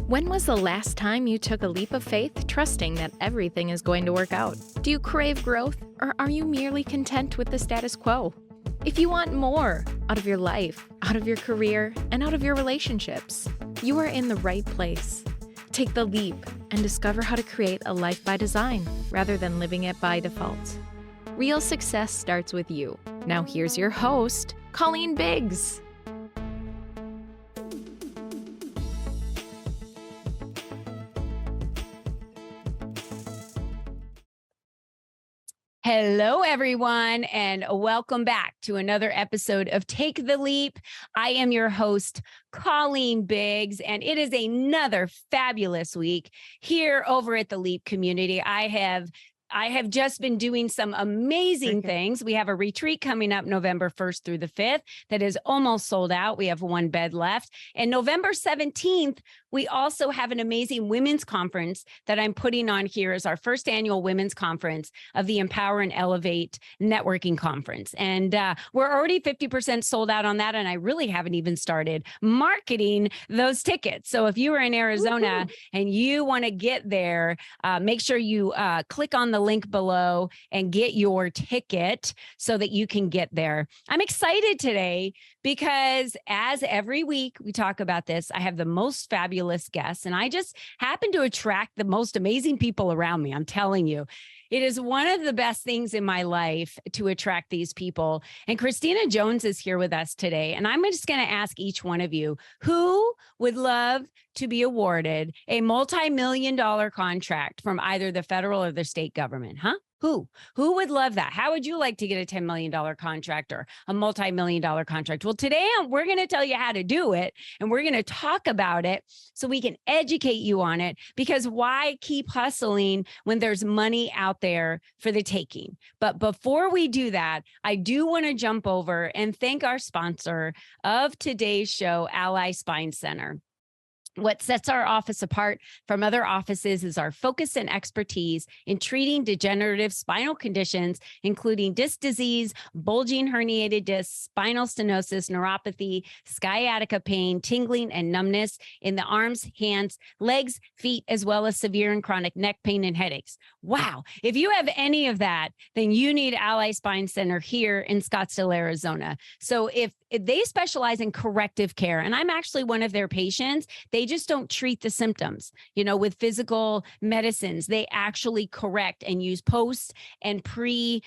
When was the last time you took a leap of faith, trusting that everything is going to work out? Do you crave growth, or are you merely content with the status quo? If you want more out of your life, out of your career, and out of your relationships, you are in the right place. Take the leap and discover how to create a life by design rather than living it by default. Real success starts with you. Now here's your host, Colleen Biggs. Hello, everyone, and welcome back to another episode of Take the Leap. I am your host, Colleen Biggs, and it is another fabulous week here over at the Leap community. I have just been doing some amazing things. We have a retreat coming up November 1st through the 5th that is almost sold out. We have one bed left. And November 17th, we also have an amazing women's conference that I'm putting on here as our first annual women's conference of the Empower and Elevate Networking Conference. And we're already 50% sold out on that. And I really haven't even started marketing those tickets. So if you are in Arizona and you want to get there, make sure you click on the link below and get your ticket so that you can get there. I'm excited today because as every week we talk about this, I have the most fabulous guests and I just happen to attract the most amazing people around me. I'm telling you, it is one of the best things in my life to attract these people. And Christina Jones is here with us today. And I'm just going to ask each one of you, who would love to be awarded a multi-million-dollar contract from either the federal or the state government? Who would love that? How would you like to get a $10 million contract or a multi-million-dollar contract? Well, today we're going to tell you how to do it, and we're going to talk about it so we can educate you on it, because why keep hustling when there's money out there for the taking? But before we do that, I do want to jump over and thank our sponsor of today's show, Ally Spine Center. What sets our office apart from other offices is our focus and expertise in treating degenerative spinal conditions, including disc disease, bulging herniated discs, spinal stenosis, neuropathy, sciatica pain, tingling, and numbness in the arms, hands, legs, feet, as well as severe and chronic neck pain and headaches. Wow. If you have any of that, then you need Ally Spine Center here in Scottsdale, Arizona. So if they specialize in corrective care, and I'm actually one of their patients, they just don't treat the symptoms, with physical medicines. They actually correct and use post and pre,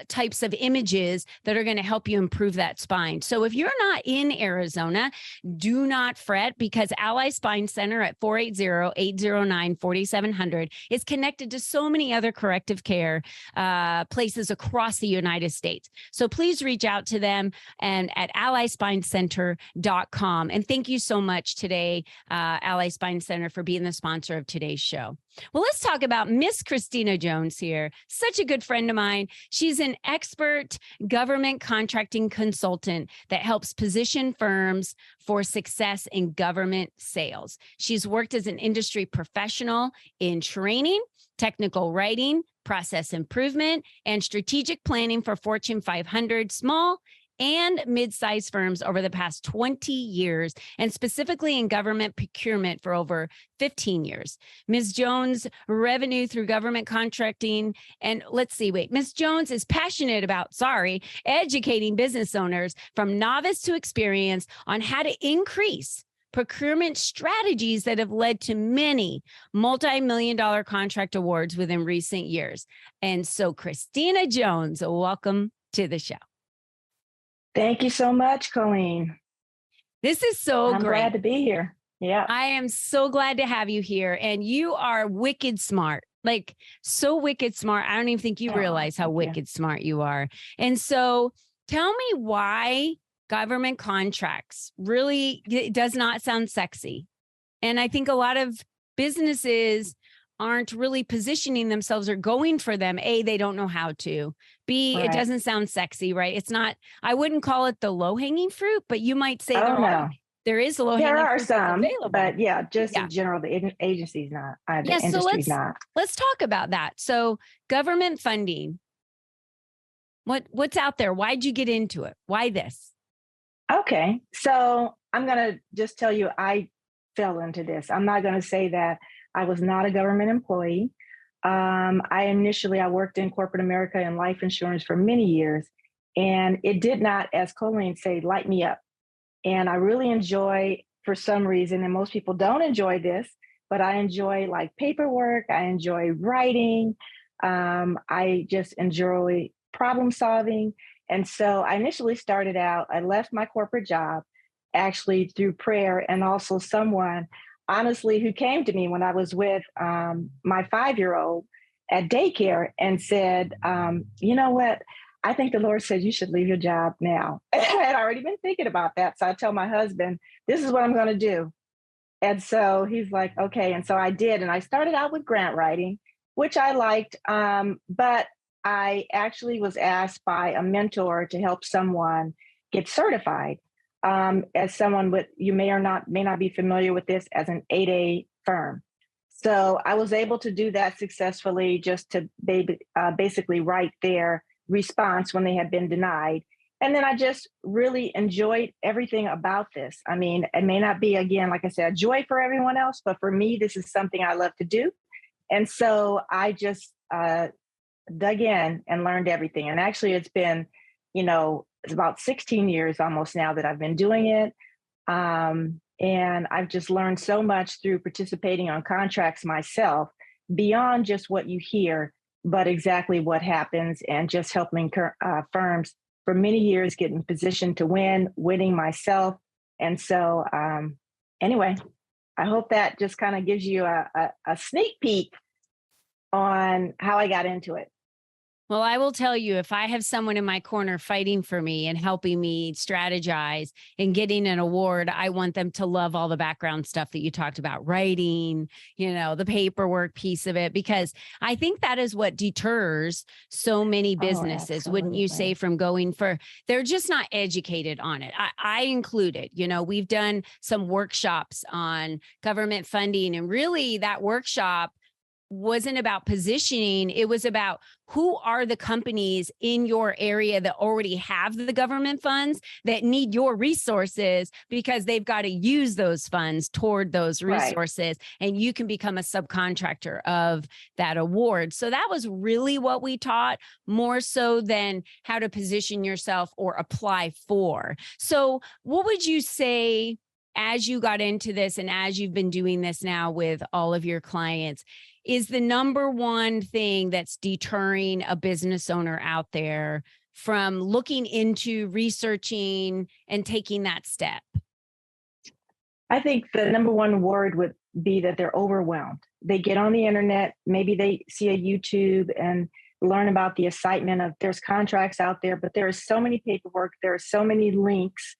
types of images that are going to help you improve that spine. So if you're not in Arizona, do not fret, because Ally Spine Center at 480-809-4700 is connected to so many other corrective care places across the United States. So please reach out to them and at allyspinecenter.com. And thank you so much today, Ally Spine Center, for being the sponsor of today's show. Well, let's talk about Miss Christina Jones here. Such a good friend of mine. She's an expert government contracting consultant that helps position firms for success in government sales. She's worked as an industry professional in training, technical writing, process improvement, and strategic planning for Fortune 500 small and mid-sized firms over the past 20 years, and specifically in government procurement for over 15 years. Ms. Jones' revenue through government contracting, and Ms. Jones is passionate about, educating business owners from novice to experienced on how to increase procurement strategies that have led to many multi-million-dollar contract awards within recent years. And so, Christina Jones, welcome to the show. Thank you so much, Colleen. This is so great. I'm glad to be here. Yeah. I am so glad to have you here. And you are wicked smart, like so wicked smart. I don't even think you realize how wicked smart you are. And so tell me why government contracts really, it does not sound sexy. And I think a lot of businesses aren't really positioning themselves or going for them. A, they don't know how to. B, It doesn't sound sexy, right? It's not, I wouldn't call it the low-hanging fruit, but you might say there is low-hanging fruit. There are some, but in general, the agency's not. The industry's not. Let's talk about that. So government funding, what's out there? Why'd you get into it? Why this? Okay. So I'm going to just tell you, I fell into this. I'm not going to say that I was not a government employee. I worked in corporate America and life insurance for many years, and it did not, as Colleen said, light me up. And I really enjoy, for some reason, and most people don't enjoy this, but I enjoy like paperwork. I enjoy writing. I just enjoy problem solving. And so I initially started out, I left my corporate job actually through prayer, and also someone, honestly, who came to me when I was with my 5-year-old at daycare and said, you know what? I think the Lord said you should leave your job now. I had already been thinking about that. So I tell my husband, this is what I'm going to do. And so he's like, okay. And so I did. And I started out with grant writing, which I liked. But I actually was asked by a mentor to help someone get certified. As someone with, you may not be familiar with this, as an 8A firm. So I was able to do that successfully, just to basically write their response when they had been denied. And then I just really enjoyed everything about this. I mean, it may not be, again, like I said, a joy for everyone else, but for me, this is something I love to do. And so I just dug in and learned everything. And actually, it's been, it's about 16 years almost now that I've been doing it. And I've just learned so much through participating on contracts myself, beyond just what you hear, but exactly what happens, and just helping firms for many years get in position to winning myself. And so anyway, I hope that just kind of gives you a sneak peek on how I got into it. Well, I will tell you, if I have someone in my corner fighting for me and helping me strategize and getting an award, I want them to love all the background stuff that you talked about, writing, the paperwork piece of it, because I think that is what deters so many businesses, wouldn't you say, from going for, they're just not educated on it. I included, we've done some workshops on government funding, and really that workshop wasn't about positioning. It was about who are the companies in your area that already have the government funds that need your resources, because they've got to use those funds toward those resources. Right. And you can become a subcontractor of that award. So that was really what we taught, more so than how to position yourself or apply for. So what would you say, as you got into this and as you've been doing this now with all of your clients, is the number one thing that's deterring a business owner out there from looking into researching and taking that step? I think the number one word would be that they're overwhelmed. They get on the internet, maybe they see a YouTube and learn about the excitement of there's contracts out there, but there is so many paperwork, there are so many links,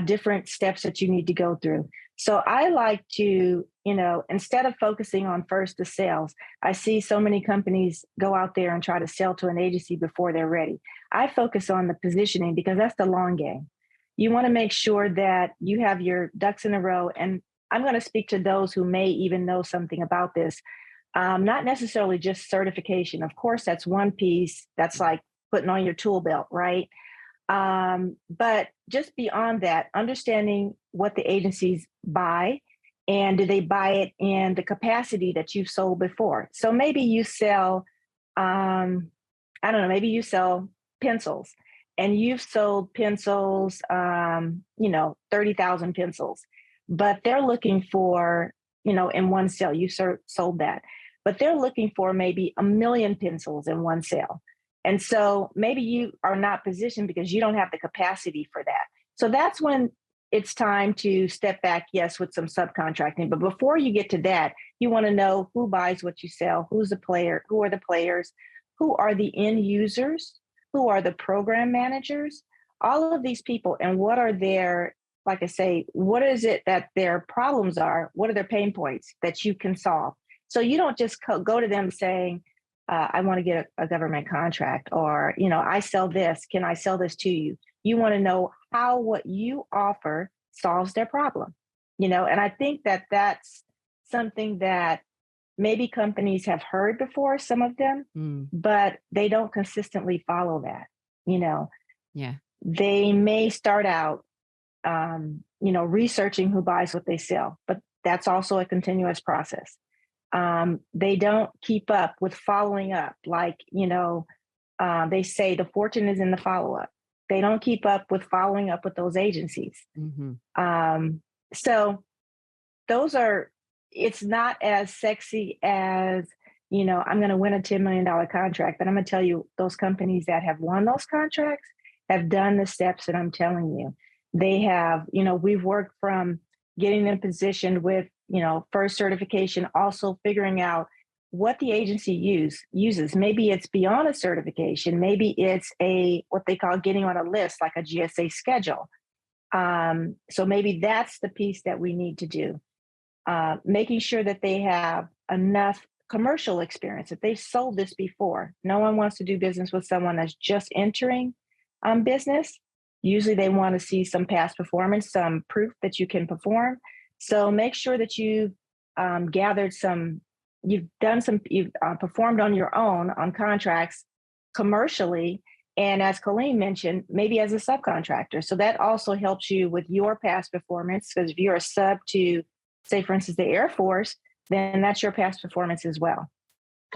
different steps that you need to go through. So I like to, instead of focusing on first the sales, I see so many companies go out there and try to sell to an agency before they're ready. I focus on the positioning, because that's the long game. You want to make sure that you have your ducks in a row. And I'm going to speak to those who may even know something about this. Not necessarily just certification. Of course, that's one piece. That's like putting on your tool belt, right? But just beyond that, understanding what the agencies buy, and do they buy it in the capacity that you've sold before? So maybe you sell, maybe you sell pencils, and you've sold pencils, 30,000 pencils, but they're looking for, in one sale, you sold that, but they're looking for maybe 1 million pencils in one sale. And so maybe you are not positioned because you don't have the capacity for that. So that's when it's time to step back, yes, with some subcontracting. But before you get to that, you want to know who buys what you sell, who's the player, who are the players, who are the end users, who are the program managers, all of these people, and what are their, like I say, what is it that their problems are? What are their pain points that you can solve? So you don't just go to them saying, I want to get a government contract, or, I sell this. Can I sell this to you? You want to know how what you offer solves their problem, and I think that that's something that maybe companies have heard before, some of them, but they don't consistently follow that, Yeah. They may start out, researching who buys what they sell, but That's also a continuous process. They don't keep up with following up. Like, they say the fortune is in the follow up. They don't keep up with following up with those agencies. Mm-hmm. So those are, it's not as sexy as, I'm going to win a $10 million contract. But I'm going to tell you, those companies that have won those contracts have done the steps that I'm telling you. They have, we've worked from getting them positioned with, first certification, also figuring out what the agency uses. Maybe it's beyond a certification. Maybe it's what they call getting on a list, like a GSA schedule. So maybe that's the piece that we need to do. Making sure that they have enough commercial experience, that they've sold this before. No one wants to do business with someone that's just entering business. Usually they want to see some past performance, some proof that you can perform. So make sure that you've you've performed on your own on contracts commercially. And as Colleen mentioned, maybe as a subcontractor. So that also helps you with your past performance, because if you're a sub to, say, for instance, the Air Force, then that's your past performance as well.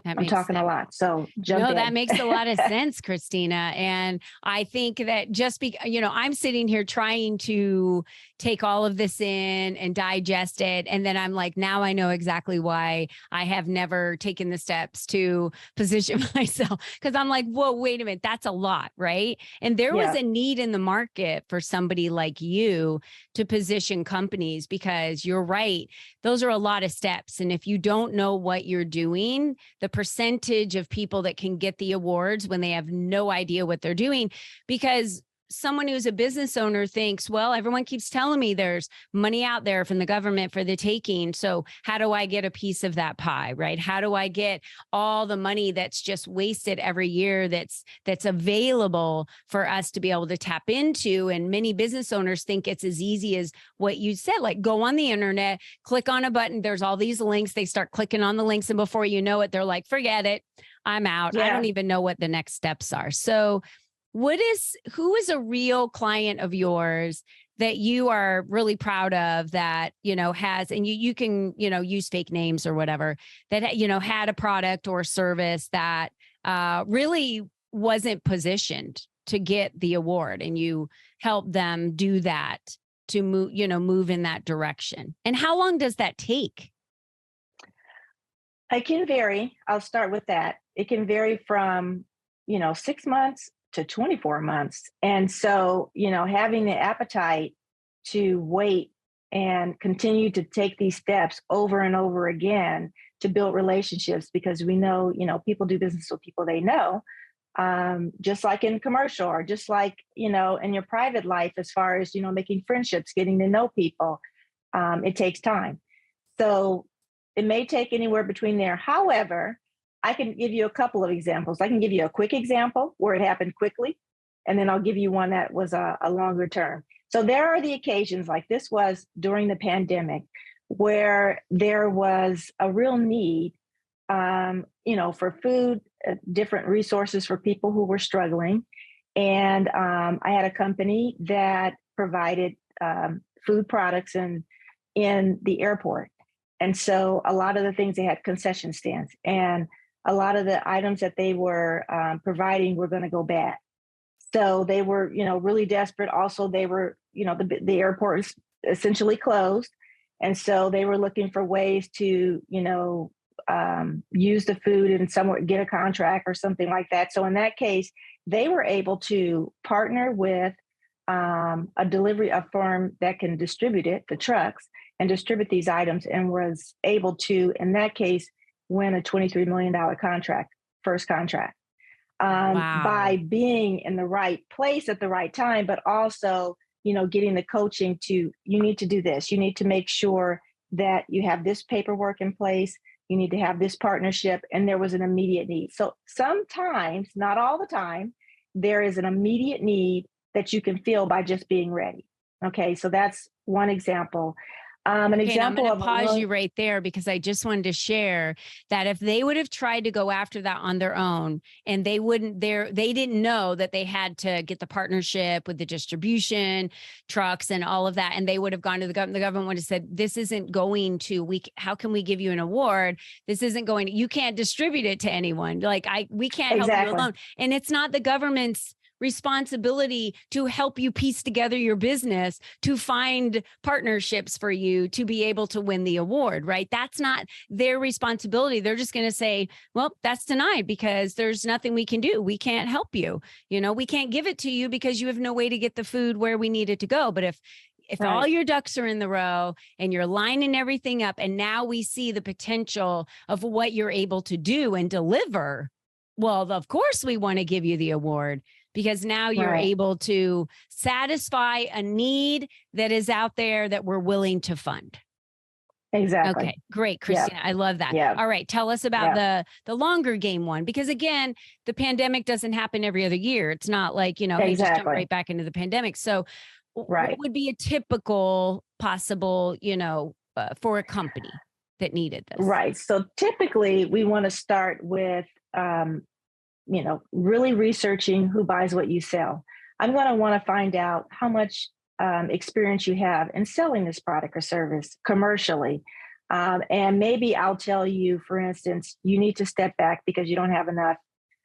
I'm talking a lot, so jump in. No, that makes a lot of sense, Christina. And I think that I'm sitting here trying to take all of this in and digest it. And then I'm like, now I know exactly why I have never taken the steps to position myself. Because I'm like, whoa, wait a minute, that's a lot, right? And there was a need in the market for somebody like you to position companies, because you're right. Those are a lot of steps. And if you don't know what you're doing, the percentage of people that can get the awards when they have no idea what they're doing, because someone who's a business owner thinks, well, everyone keeps telling me there's money out there from the government for the taking. So how do I get a piece of that pie, right? How do I get all the money that's just wasted every year that's available for us to be able to tap into? And many business owners think it's as easy as what you said, like go on the internet, click on a button. There's all these links. They start clicking on the links. And before you know it, they're like, forget it. I'm out. I don't even know what the next steps are. So who is a real client of yours that you are really proud of that, has, and you can, use fake names or whatever, that, had a product or service that really wasn't positioned to get the award, and you helped them do that to move in that direction? And how long does that take? It can vary. I'll start with that. It can vary from, 6 months to 24 months. And so, having the appetite to wait and continue to take these steps over and over again to build relationships, because we know, people do business with people they know, just like in commercial, or just like, in your private life, as far as, making friendships, getting to know people, it takes time. So it may take anywhere between there. However, I can give you a couple of examples. I can give you a quick example where it happened quickly, and then I'll give you one that was a longer term. So there are the occasions, like this was during the pandemic, where there was a real need, for food, different resources for people who were struggling. And I had a company that provided food products in the airport. And so a lot of the things, they had concession stands, and a lot of the items that they were providing were going to go bad. So they were, really desperate. Also, they were, the airport was essentially closed. And so they were looking for ways to, use the food and somewhere get a contract or something like that. So in that case, they were able to partner with a firm that can distribute it, the trucks, and distribute these items, and was able to, in that case, win a $23 million contract, first contract, Wow. by being in the right place at the right time, but also, getting the coaching to, you need to do this. You need to make sure that you have this paperwork in place. You need to have this partnership. And there was an immediate need. So sometimes, not all the time, there is an immediate need that you can feel by just being ready. Okay, so that's one example. An Okay, and I'm example going of to a pause really, you right there because I just wanted to share that if they would have tried to go after that on their own and they didn't know that they had to get the partnership with the distribution trucks and all of that. And they would have gone to the government would have said, this isn't going to, how can we give you an award? This isn't going, you can't distribute it to anyone. Like we can't help you exactly. alone. And it's not the government's responsibility to help you piece together your business, to find partnerships for you to be able to win the award, right? That's not their responsibility. They're just going to say, well, that's denied because there's nothing we can do. We can't help you. We can't give it to you because you have no way to get the food where we need it to go. But if all your ducks are in the row and you're lining everything up, and now we see the potential of what you're able to do and deliver, well, of course we want to give you the award, because now you're able to satisfy a need that is out there that we're willing to fund. Exactly. Okay, great, Christina. I love that. All right, tell us about the longer game one, because again, the pandemic doesn't happen every other year. It's not like, hey, just jump right back into the pandemic. So what would be a typical possible, for a company that needed this? Right. So typically we want to start with, really researching who buys what you sell. I'm going to want to find out how much experience you have in selling this product or service commercially. And maybe I'll tell you, for instance, you need to step back because you don't have enough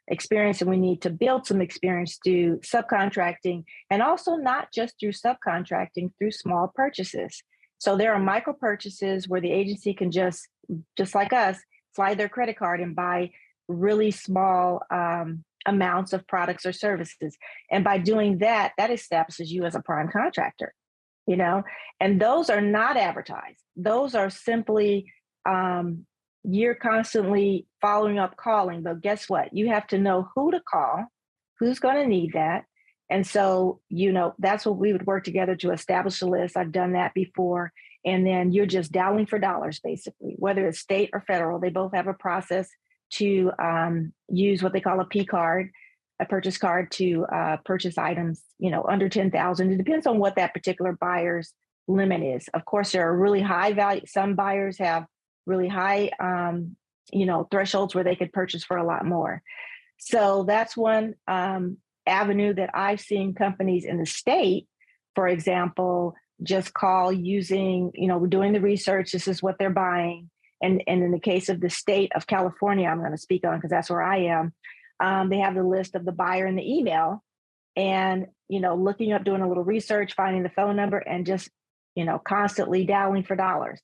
experience and we need to build some experience through subcontracting, and also not just through subcontracting, through small purchases. So there are micro purchases where the agency can just like us, slide their credit card and buy really small amounts of products or services. And by doing that, that establishes you as a prime contractor, and those are not advertised. Those are simply, you're constantly following up, calling, but guess what? You have to know who to call, who's going to need that. And so, that's what we would work together to establish a list. I've done that before. And then you're just dialing for dollars, basically, whether it's state or federal. They both have a process to use what they call a P card, a purchase card, to purchase items, under 10,000. It depends on what that particular buyer's limit is. Of course, there are really high value. Some buyers have really high, thresholds where they could purchase for a lot more. So that's one avenue that I've seen companies in the state, for example, just call using, we're doing the research. This is what they're buying. And in the case of the state of California, I'm going to speak on because that's where I am. They have the list of the buyer in the email, and, looking up, doing a little research, finding the phone number, and just, constantly dialing for dollars.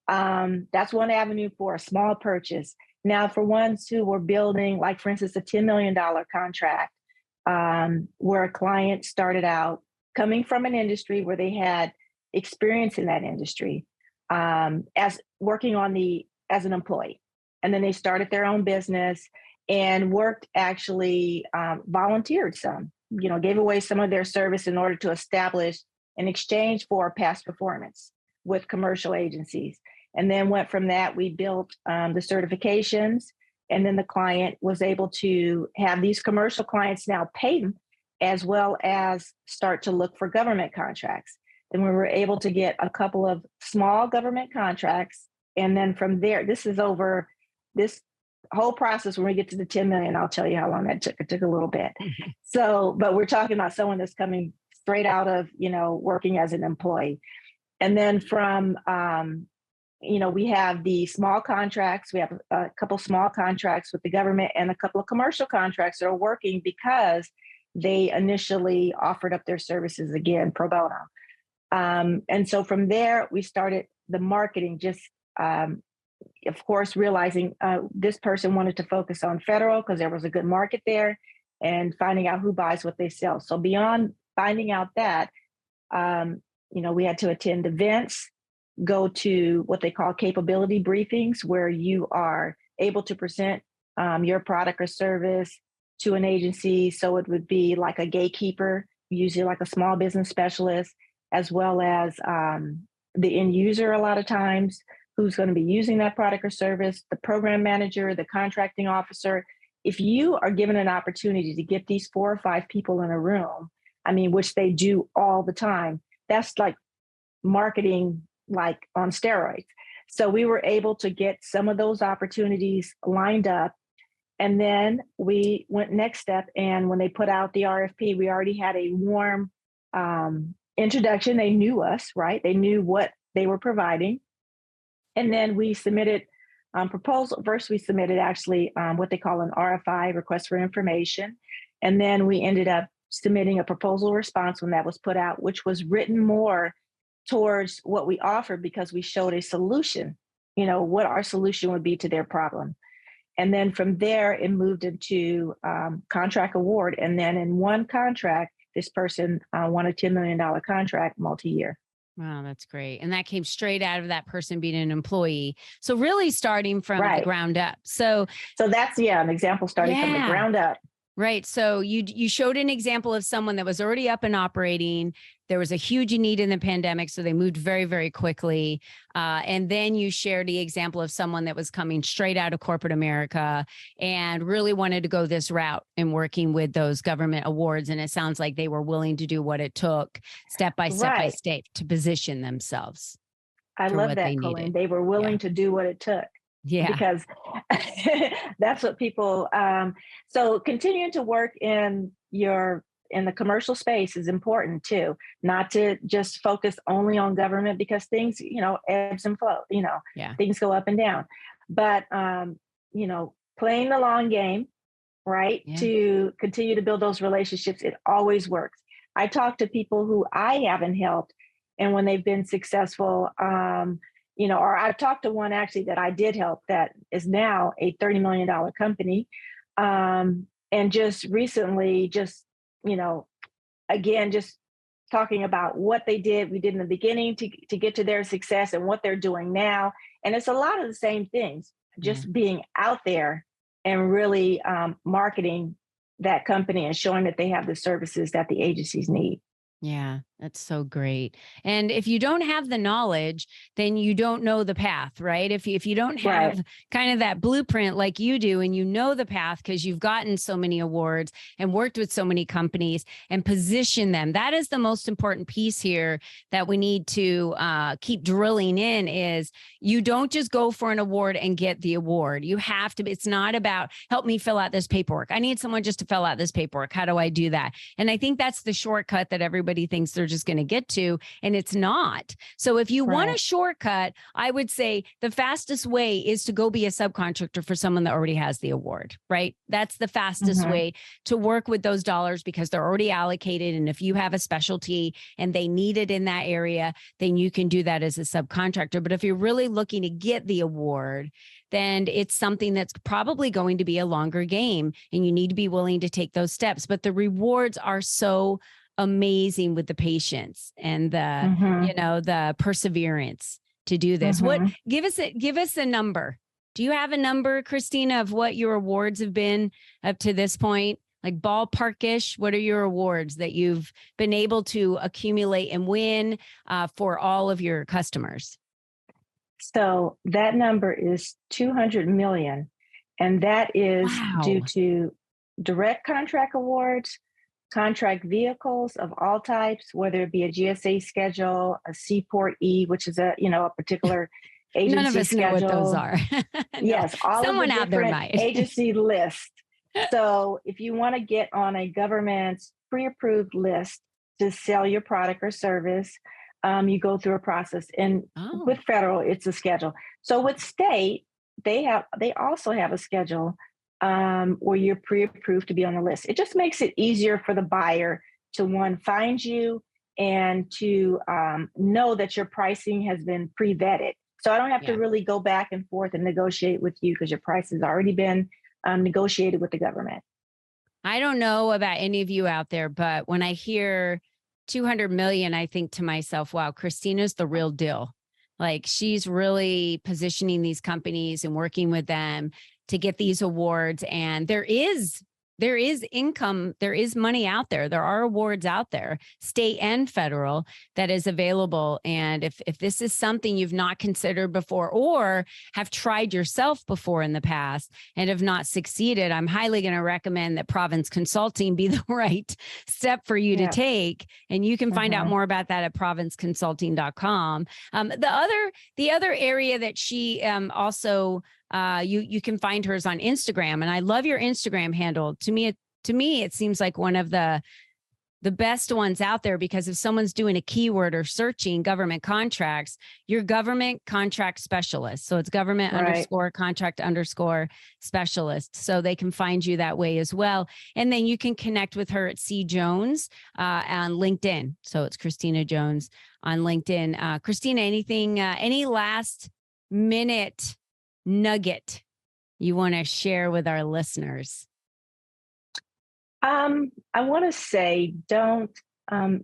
That's one avenue for a small purchase. Now, for ones who were building, like, for instance, a $10 million contract, where a client started out coming from an industry where they had experience in that industry, as working as an employee. And then they started their own business and worked, actually volunteered some, gave away some of their service in order to establish an exchange for past performance with commercial agencies. And then went from that, we built the certifications, and then the client was able to have these commercial clients now pay them, as well as start to look for government contracts. Then we were able to get a couple of small government contracts. And then from there, this is over this whole process. When we get to the 10 million, I'll tell you how long that took. It took a little bit. So, but we're talking about someone that's coming straight out of, working as an employee. And then from, we have the small contracts. We have a couple small contracts with the government and a couple of commercial contracts that are working because they initially offered up their services, again, pro bono. And so from there, we started the marketing, just, of course, realizing this person wanted to focus on federal because there was a good market there, and finding out who buys what they sell. So beyond finding out that, we had to attend events, go to what they call capability briefings, where you are able to present your product or service to an agency. So it would be like a gatekeeper, usually like a small business specialist, as well as the end user a lot of times, who's going to be using that product or service, the program manager, the contracting officer. If you are given an opportunity to get these 4 or 5 people in a room, which they do all the time, that's like marketing like on steroids. So we were able to get some of those opportunities lined up. And then we went next step. And when they put out the RFP, we already had a warm introduction. They knew us, right? They knew what they were providing. And then we submitted proposal. First, we submitted actually what they call an RFI, request for information. And then we ended up submitting a proposal response when that was put out, which was written more towards what we offered because we showed a solution, what our solution would be to their problem. And then from there, it moved into contract award. And then in one contract, this person won a $10 million contract multi-year. Wow, that's great. And that came straight out of that person being an employee. So really starting from the ground up. So that's, an example starting from the ground up. Right. So you showed an example of someone that was already up and operating. There was a huge need in the pandemic, so they moved very, very quickly. And then you shared the example of someone that was coming straight out of corporate America and really wanted to go this route in working with those government awards. And it sounds like they were willing to do what it took step by step to position themselves. I love that, Colleen. They were willing to do what it took. Yeah. Because that's what people, so continuing to work in the commercial space is important too, not to just focus only on government because things, ebbs and flow, things go up and down, but, playing the long game, right. Yeah. To continue to build those relationships. It always works. I talk to people who I haven't helped and when they've been successful, or I've talked to one actually that I did help that is now a $30 million company. And just recently, again, just talking about what we did in the beginning to get to their success and what they're doing now. And it's a lot of the same things, just being out there and really marketing that company and showing that they have the services that the agencies need. Yeah, that's so great. And if you don't have the knowledge, then you don't know the path, right? If you don't have kind of that blueprint like you do, and you know the path because you've gotten so many awards and worked with so many companies and position them, that is the most important piece here that we need to keep drilling in is you don't just go for an award and get the award. You have to, it's not about help me fill out this paperwork. I need someone just to fill out this paperwork. How do I do that? And I think that's the shortcut that everybody thinks they're just going to get to, and it's not. So if you want a shortcut, I would say the fastest way is to go be a subcontractor for someone that already has the award, right? That's the fastest way to work with those dollars because they're already allocated. And if you have a specialty and they need it in that area, then you can do that as a subcontractor. But if you're really looking to get the award, then it's something that's probably going to be a longer game and you need to be willing to take those steps. But the rewards are so amazing with the patience and the perseverance to do this. What give us a number. Do you have a number, Christina, of what your awards have been up to this point? Like ballparkish, what are your awards that you've been able to accumulate and win for all of your customers? So that number is 200 million. And that is due to direct contract awards, contract vehicles of all types, whether it be a GSA schedule, a Seaport E, which is a particular agency None of us schedule. know what those are. Yes, all someone of the out there different might. agency list. So if you want to get on a government's pre-approved list to sell your product or service, you go through a process. And with federal, it's a schedule. So with state, they also have a schedule where you're pre-approved to be on the list. It just makes it easier for the buyer to find you and to know that your pricing has been pre-vetted. So I don't have to really go back and forth and negotiate with you because your price has already been negotiated with the government. I don't know about any of you out there, but when I hear 200 million, I think to myself, wow, Christina's the real deal. Like she's really positioning these companies and working with them to get these awards. And there is there is income, there is money out there. There are awards out there, state and federal, that is available. And if this is something you've not considered before or have tried yourself before in the past and have not succeeded, I'm highly going to recommend that Province Consulting be the right step for you to take. And you can find out more about that at provinceconsulting.com. The other area that she also you can find hers on Instagram, and I love your Instagram handle. To me, it seems like one of the best ones out there, because if someone's doing a keyword or searching government contracts, you're government contract specialist. So it's government underscore contract underscore specialist. So they can find you that way as well. And then you can connect with her at C Jones on LinkedIn. So it's Christina Jones on LinkedIn. Christina, anything, any last minute nugget you want to share with our listeners? I want to say, don't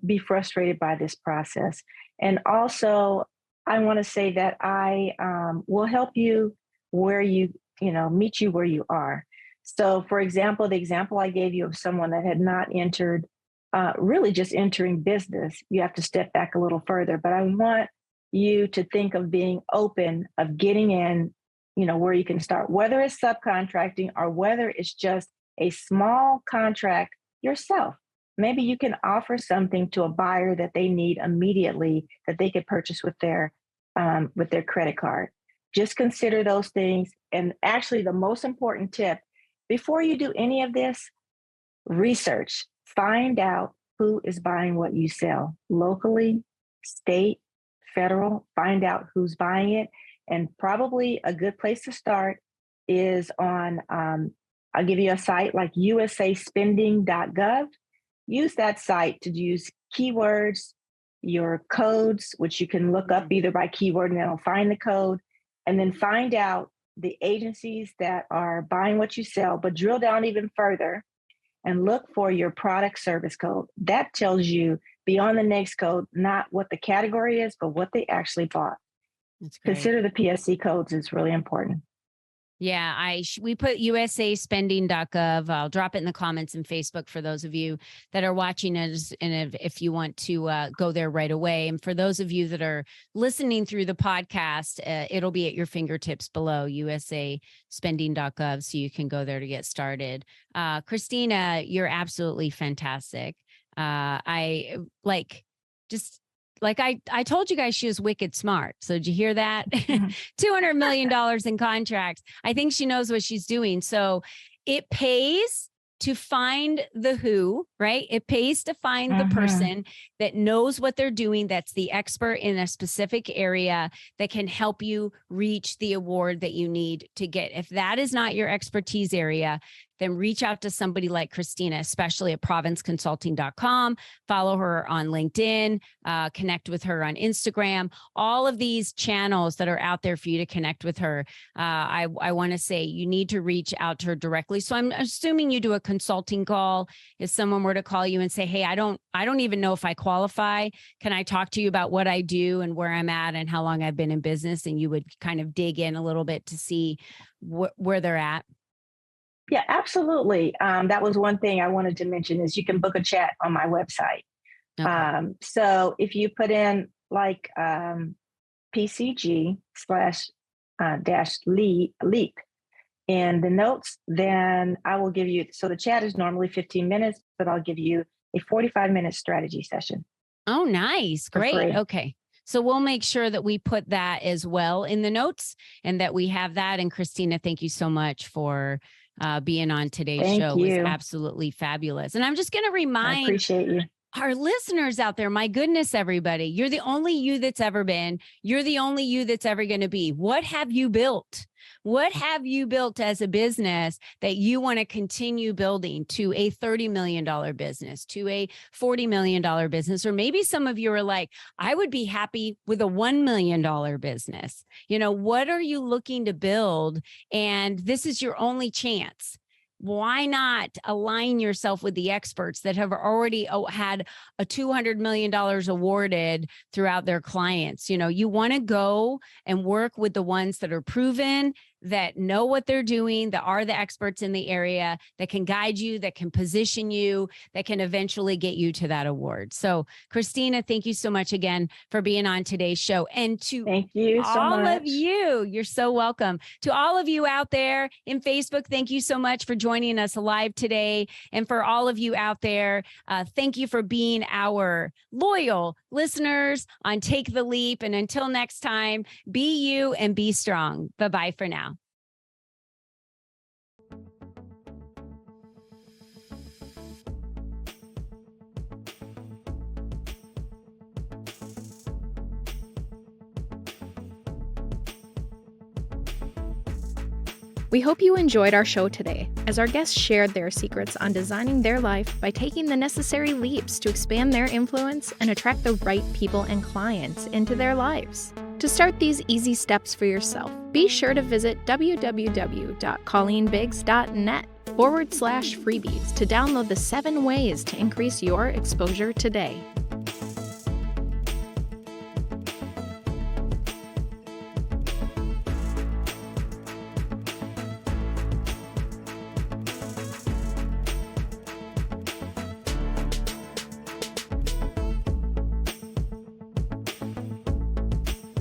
be frustrated by this process. And also, I want to say that I will help you meet you where you are. So, for example, the example I gave you of someone that had not entered, really just entering business, you have to step back a little further. But I want you to think of being open, of getting in, where you can start, whether it's subcontracting or whether it's just a small contract yourself. Maybe you can offer something to a buyer that they need immediately that they could purchase with their credit card. Just consider those things. And actually, the most important tip, before you do any of this, research. Find out who is buying what you sell locally, state, federal. Find out who's buying it. And probably a good place to start is on I'll give you a site like usaspending.gov. Use that site to use keywords, your codes, which you can look up either by keyword and then it'll find the code, and then find out the agencies that are buying what you sell, but drill down even further and look for your product service code. That tells you beyond the next code, not what the category is, but what they actually bought. Consider the PSC codes is really important. Yeah, we put usaspending.gov. I'll drop it in the comments in Facebook for those of you that are watching us, and if you want to go there right away. And for those of you that are listening through the podcast, it'll be at your fingertips below, usaspending.gov, so you can go there to get started. Christina, you're absolutely fantastic. I told you guys she was wicked smart. So did you hear that? $200 million in contracts. I think she knows what she's doing. So it pays to find the who, right? It pays to find the person that knows what they're doing, that's the expert in a specific area that can help you reach the award that you need to get. If that is not your expertise area, then reach out to somebody like Christina, especially at provinceconsulting.com. Follow her on LinkedIn, connect with her on Instagram, all of these channels that are out there for you to connect with her. I want to say you need to reach out to her directly. So I'm assuming you do a consulting call. If someone were to call you and say, hey, I don't even know if I qualify. Can I talk to you about what I do and where I'm at and how long I've been in business? And you would kind of dig in a little bit to see where they're at. Yeah, absolutely. That was one thing I wanted to mention is you can book a chat on my website. Okay. So if you put in like PCG / leap in the notes, then I will give you, so the chat is normally 15 minutes, but I'll give you a 45-minute strategy session. Oh, nice. Great. Okay. So we'll make sure that we put that as well in the notes and that we have that. And Christina, thank you so much for being on today's show. It was absolutely fabulous. And I'm just going to remind I appreciate you. Our listeners out there, my goodness, everybody, you're the only you that's ever been. You're the only you that's ever going to be. What have you built? What have you built as a business that you want to continue building to a $30 million business, to a $40 million business? Or maybe some of you are like, I would be happy with a $1 million business. What are you looking to build? And this is your only chance. Why not align yourself with the experts that have already had a $200 million awarded throughout their clients? You want to go and work with the ones that are proven, that know what they're doing, that are the experts in the area, that can guide you, that can position you, that can eventually get you to that award. So, Christina, thank you so much again for being on today's show. And to Thank you so all much. of you, you're so welcome. To all of you out there in Facebook, thank you so much for joining us live today. And for all of you out there, thank you for being our loyal listeners on Take the Leap. And until next time, be you and be strong. Bye-bye for now. We hope you enjoyed our show today, as our guests shared their secrets on designing their life by taking the necessary leaps to expand their influence and attract the right people and clients into their lives. To start these easy steps for yourself, be sure to visit www.colleenbiggs.net/freebies to download the 7 ways to increase your exposure today.